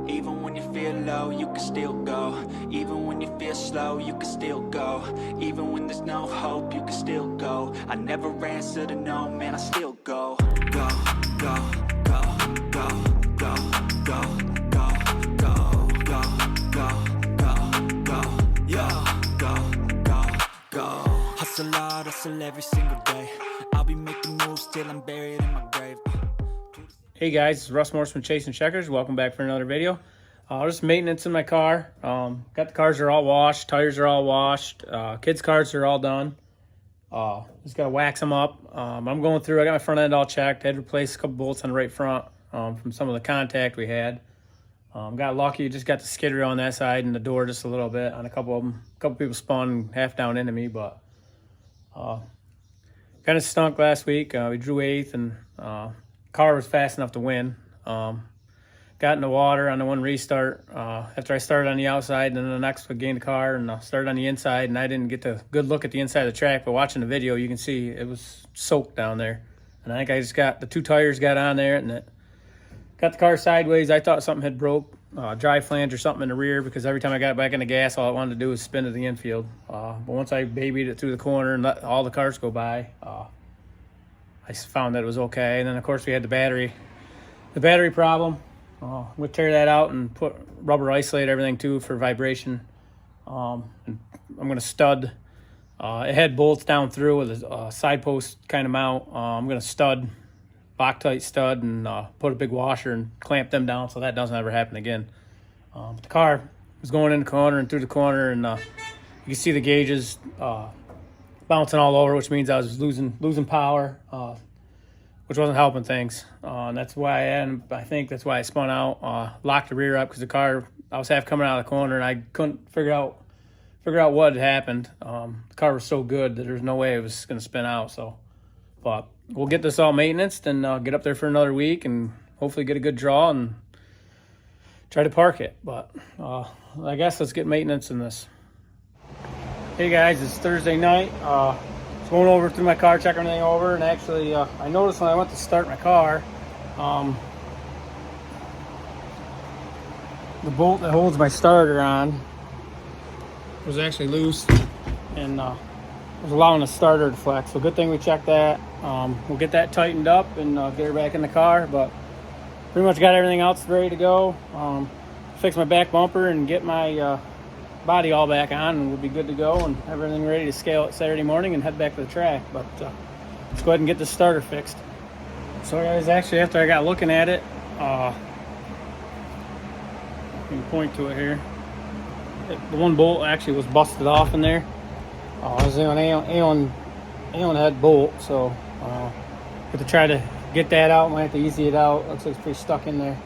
Even when you feel low, you can still go. Even when you feel slow, you can still go. Even when there's no hope, you can still go. I never answer to no, man, I still go. Go, go, go, go, go, go, go, go, go, go, go, go, yo, go, go, go. Hustle hard, hustle every single day. I'll be making moves till I'm buried in my grave. Hey guys, it's Russ Morse from Chasing Checkers. Welcome back for another video. Just maintenance in my car. Got the cars are all washed, tires are all washed, kids' cars are all done. Just gotta wax them up. I'm going through. I got my front end all checked. I had to replace a couple bolts on the right front from some of the contact we had. Got lucky, just got the skid wheel on that side and the door just a little bit on a couple of them. A couple people spun half down into me, but kind of stunk last week. We drew 8th and car was fast enough to win. Got in the water on the one restart after I started on the outside, and then the next would gain the car and started on the inside, and I didn't get a good look at the inside of the track, but watching the video you can see it was soaked down there. And I think I just got the 2 tires got on there and it got the car sideways. I thought something had broke, drive flange or something in the rear, because every time I got back in the gas all I wanted to do was spin to the infield. But once I babied it through the corner and let all the cars go by, I found that it was okay. And then of course we had the battery problem. We'll tear that out and put rubber isolate everything too for vibration. And I'm gonna stud. It had bolts down through with a side post kind of mount. I'm gonna stud, Loctite stud, and put a big washer and clamp them down so that doesn't ever happen again. The car was going in the corner and through the corner, and you can see the gauges bouncing all over, which means I was losing power, which wasn't helping things. And that's why I think that's why I spun out, locked the rear up, because the car, I was half coming out of the corner and I couldn't figure out what had happened. The car was so good that there's no way it was going to spin out. So, but we'll get this all maintenanced and get up there for another week and hopefully get a good draw and try to park it. But I guess let's get maintenance in this. Hey guys, it's Thursday night. Just going over through my car, checking everything over, and actually I noticed when I went to start my car, the bolt that holds my starter on was actually loose and was allowing the starter to flex. So good thing we checked that. We'll get that tightened up and get her back in the car, but pretty much got everything else ready to go. Fix my back bumper and get my body all back on, and we'll be good to go and have everything ready to scale it Saturday morning and head back to the track. But let's go ahead and get the starter fixed. So guys, actually after I got looking at it, I can point to it here. The one bolt actually was busted off in there. It was an Allen head bolt, so have to try to get that out. Might have to easy it out. Looks like it's pretty stuck in there.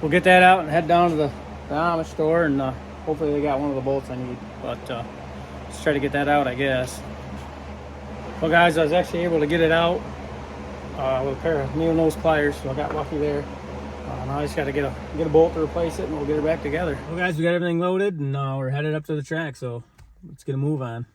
We'll get that out and head down to the Amish store, and hopefully they got one of the bolts I need. But let's try to get that out, I guess. Well guys, I was actually able to get it out with a pair of needle nose pliers, so I got lucky there. Now I just got to get a bolt to replace it, and we'll get it back together. Well guys, we got everything loaded, and we're headed up to the track, so let's get a move on.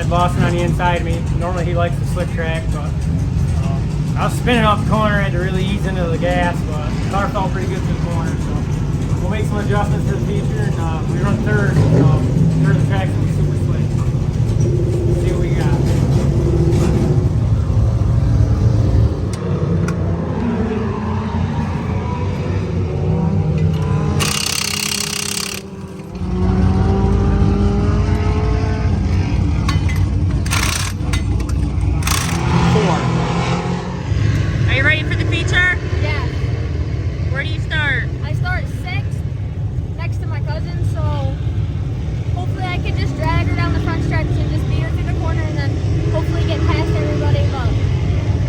bossing on the inside of me. Normally he likes the slick track, but I was spinning off the corner. I had to really ease into the gas, but the car felt pretty good to the corner. So we'll make some adjustments for the future. And we run third. Third of the track's gonna be super slick. See what we got. Are you ready for the feature? Yeah. Where do you start? I start sixth next to my cousin, so hopefully I can just drag her down the front stretch and just beat her through the corner and then hopefully get past everybody, but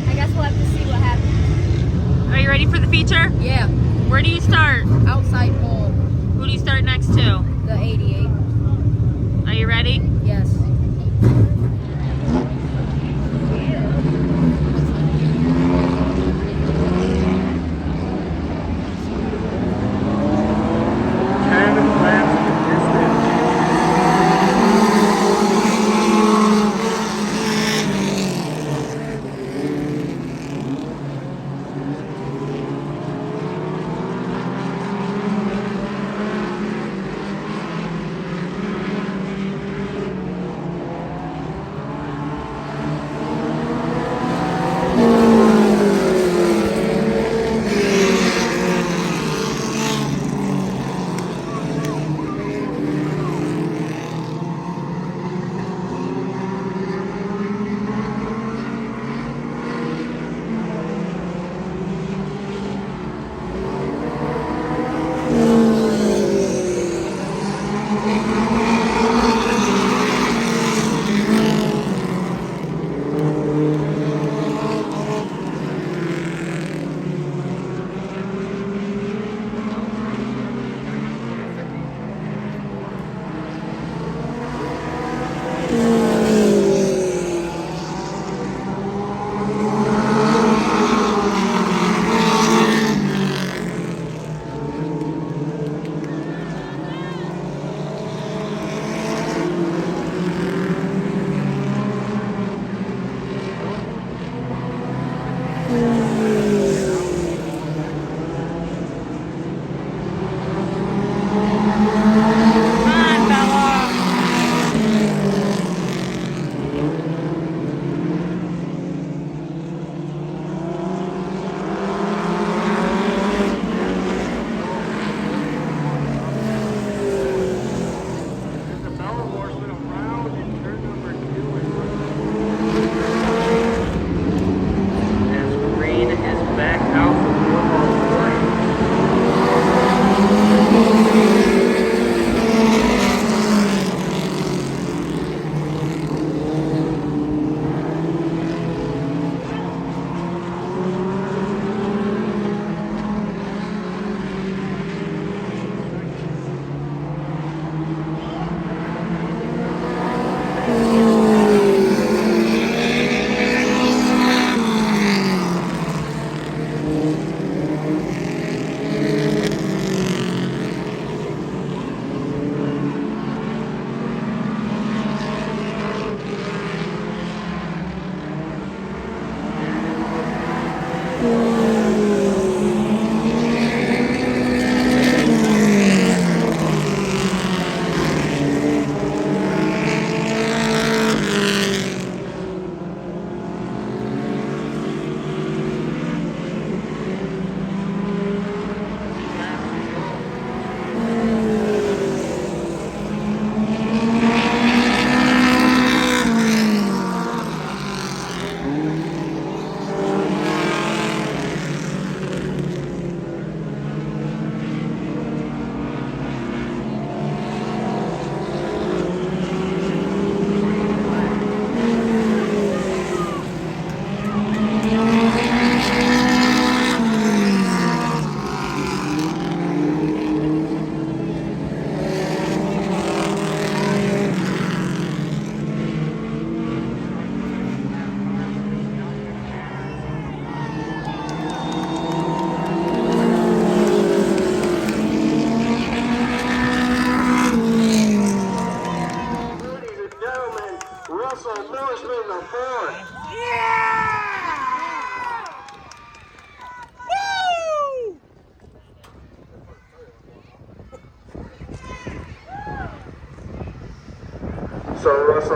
I guess we'll have to see what happens. Are you ready for the feature? Yeah. Where do you start? Outside pole, Who do you start next to? the 88. Are you ready? Yes. So Russell,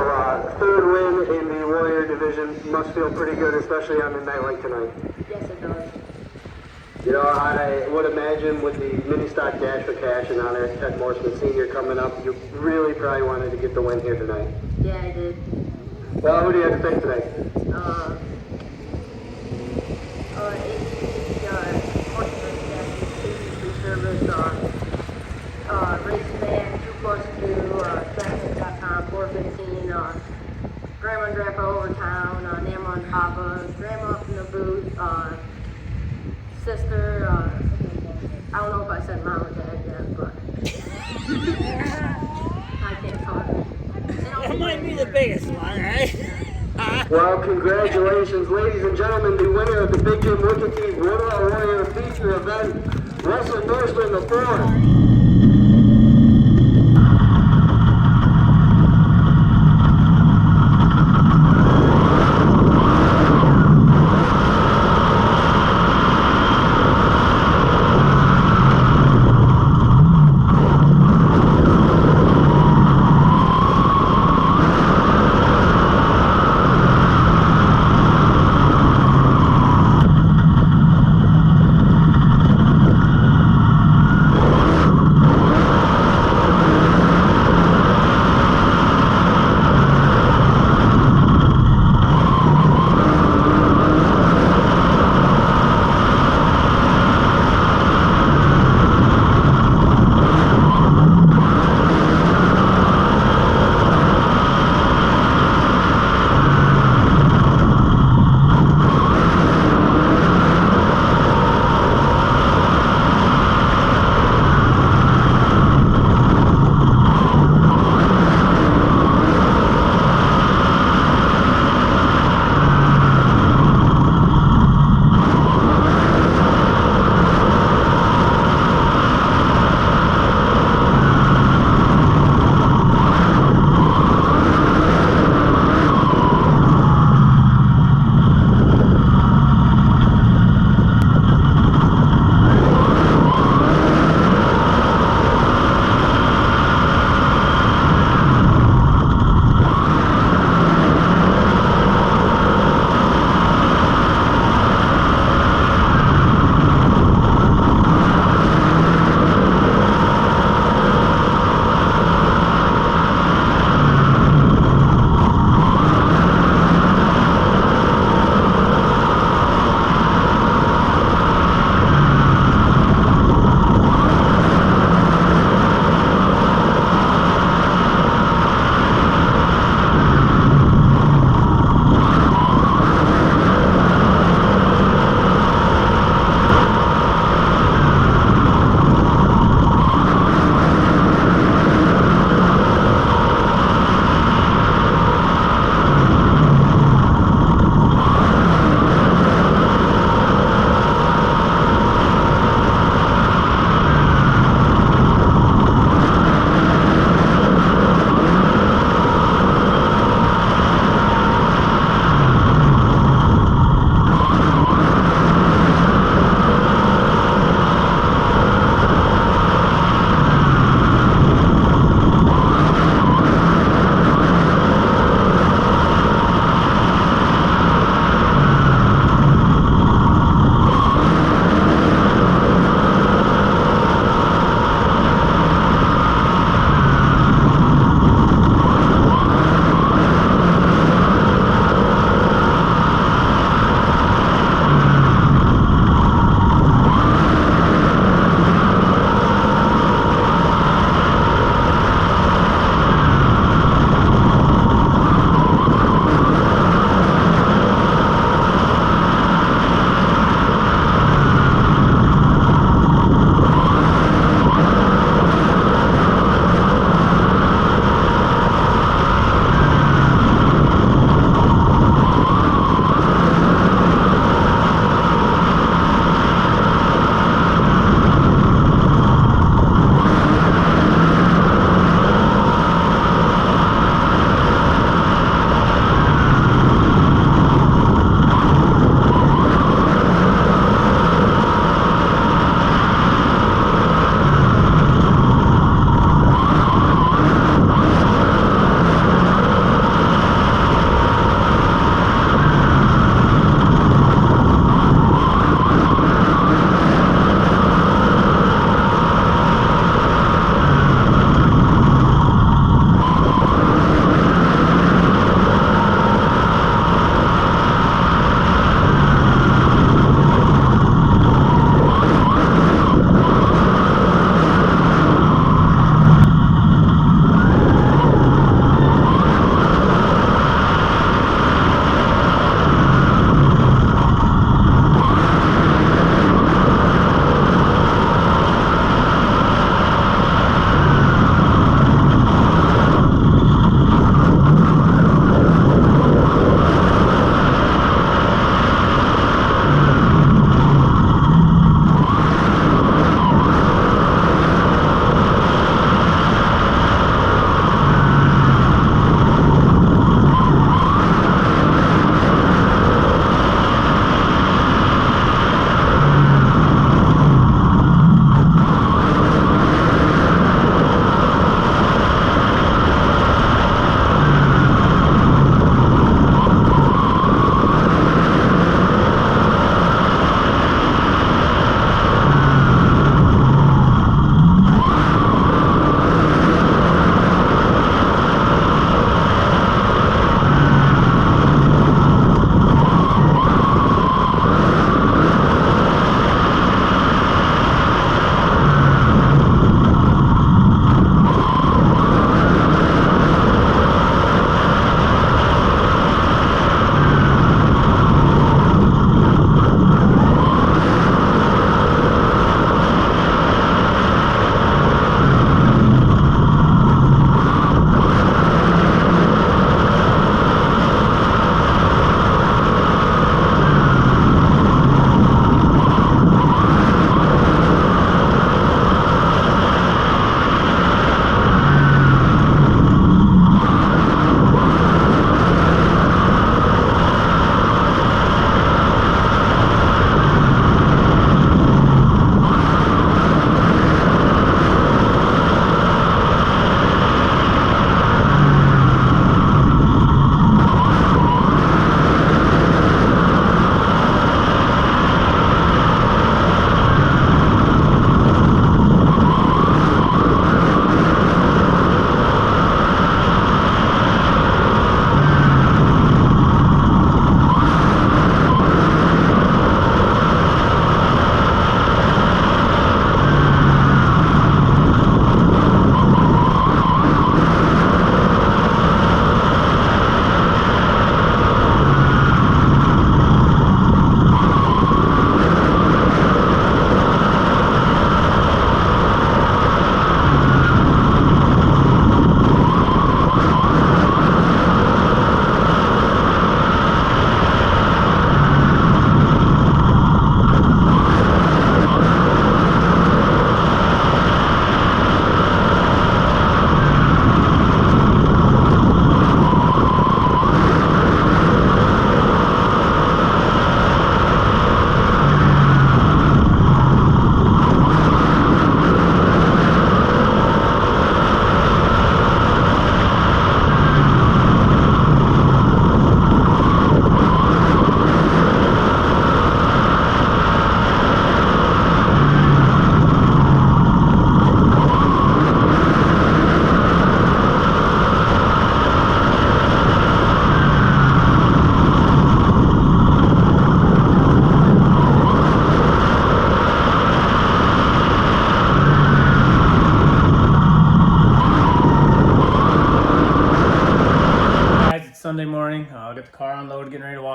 third win in the Warrior division must feel pretty good, especially on a night like tonight. Yes, it does. You know, I would imagine with the mini stock dash for cash in honor of Ted Morseman Sr. coming up, you really probably wanted to get the win here tonight. Yeah, I did. Well, who do you have to thank tonight? Race band, 2+2, Tracknet.com, 415, Grandma and Grandpa over town, Nana and Papa, Grandma up in the booth, sister, I don't know if I said mom and dad yet, but I can't talk. That might be the biggest one, right? Well, congratulations, ladies and gentlemen, the winner of the Big Jim Wicked Teeth Woodlaw Warrior feature event, Russell Norseman the fourth.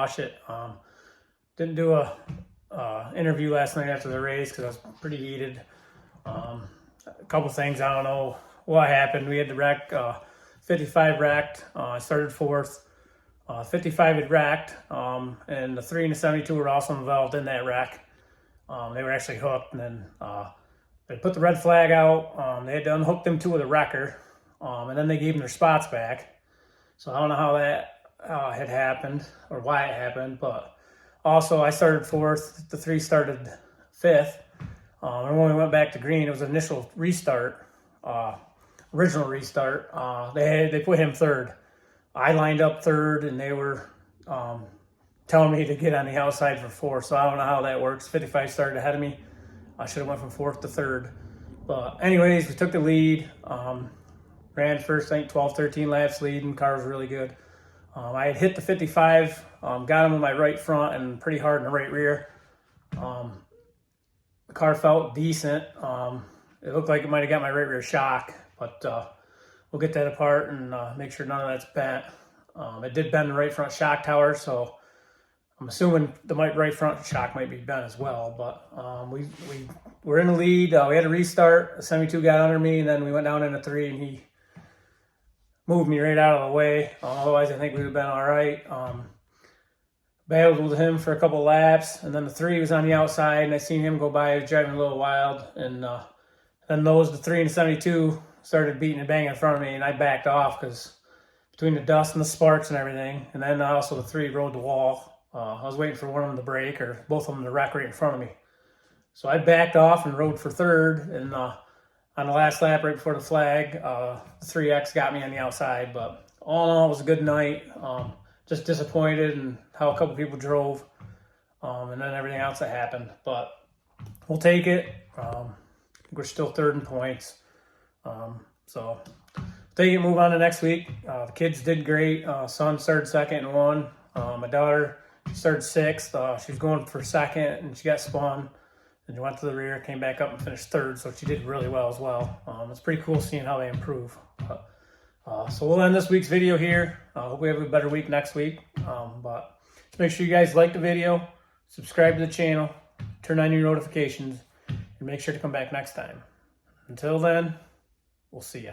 watch it. Didn't do a interview last night after the race because I was pretty heated. A couple things, I don't know what happened. We had the wreck, 55 wrecked. I started fourth. 55 had wrecked, and the 3 and the 72 were also involved in that wreck. They were actually hooked, and then they put the red flag out. They had to unhook them two with a wrecker, and then they gave them their spots back. So I don't know how that had happened or why it happened, but also I started fourth. The 3 started fifth. And when we went back to green, it was an initial restart, original restart. They put him third. I lined up third, and they were telling me to get on the outside for fourth. So I don't know how that works. 55 started ahead of me. I should have went from fourth to third. But anyways, we took the lead. Ran first, I think 12, 13 laps leading. Car was really good. I had hit the 55, got him in my right front and pretty hard in the right rear. The car felt decent. It looked like it might have got my right rear shock, but we'll get that apart and make sure none of that's bent. It did bend the right front shock tower, so I'm assuming the right front shock might be bent as well. But we were in the lead. We had a restart. The 72 got under me, and then we went down into 3, and he moved me right out of the way. Otherwise, I think we would have been all right. Battled with him for a couple laps, and then the 3 was on the outside, and I seen him go by. He was driving a little wild, and then the 3 and the 72 started beating and banging in front of me, and I backed off because between the dust and the sparks and everything, and then also the 3 rode the wall. I was waiting for one of them to break or both of them to wreck right in front of me. So I backed off and rode for third, and on the last lap right before the flag, the 3X got me on the outside. But all in all, it was a good night. Just disappointed in how a couple people drove, and then everything else that happened. But we'll take it. We're still third in points. So take it, move on to next week. The kids did great. Son started second and won. My daughter started sixth. She was going for second, and she got spun. And she went to the rear, came back up and finished third. So she did really well as well. It's pretty cool seeing how they improve. So we'll end this week's video here. Hope we have a better week next week. But just make sure you guys like the video, subscribe to the channel, turn on your notifications, and make sure to come back next time. Until then, we'll see ya.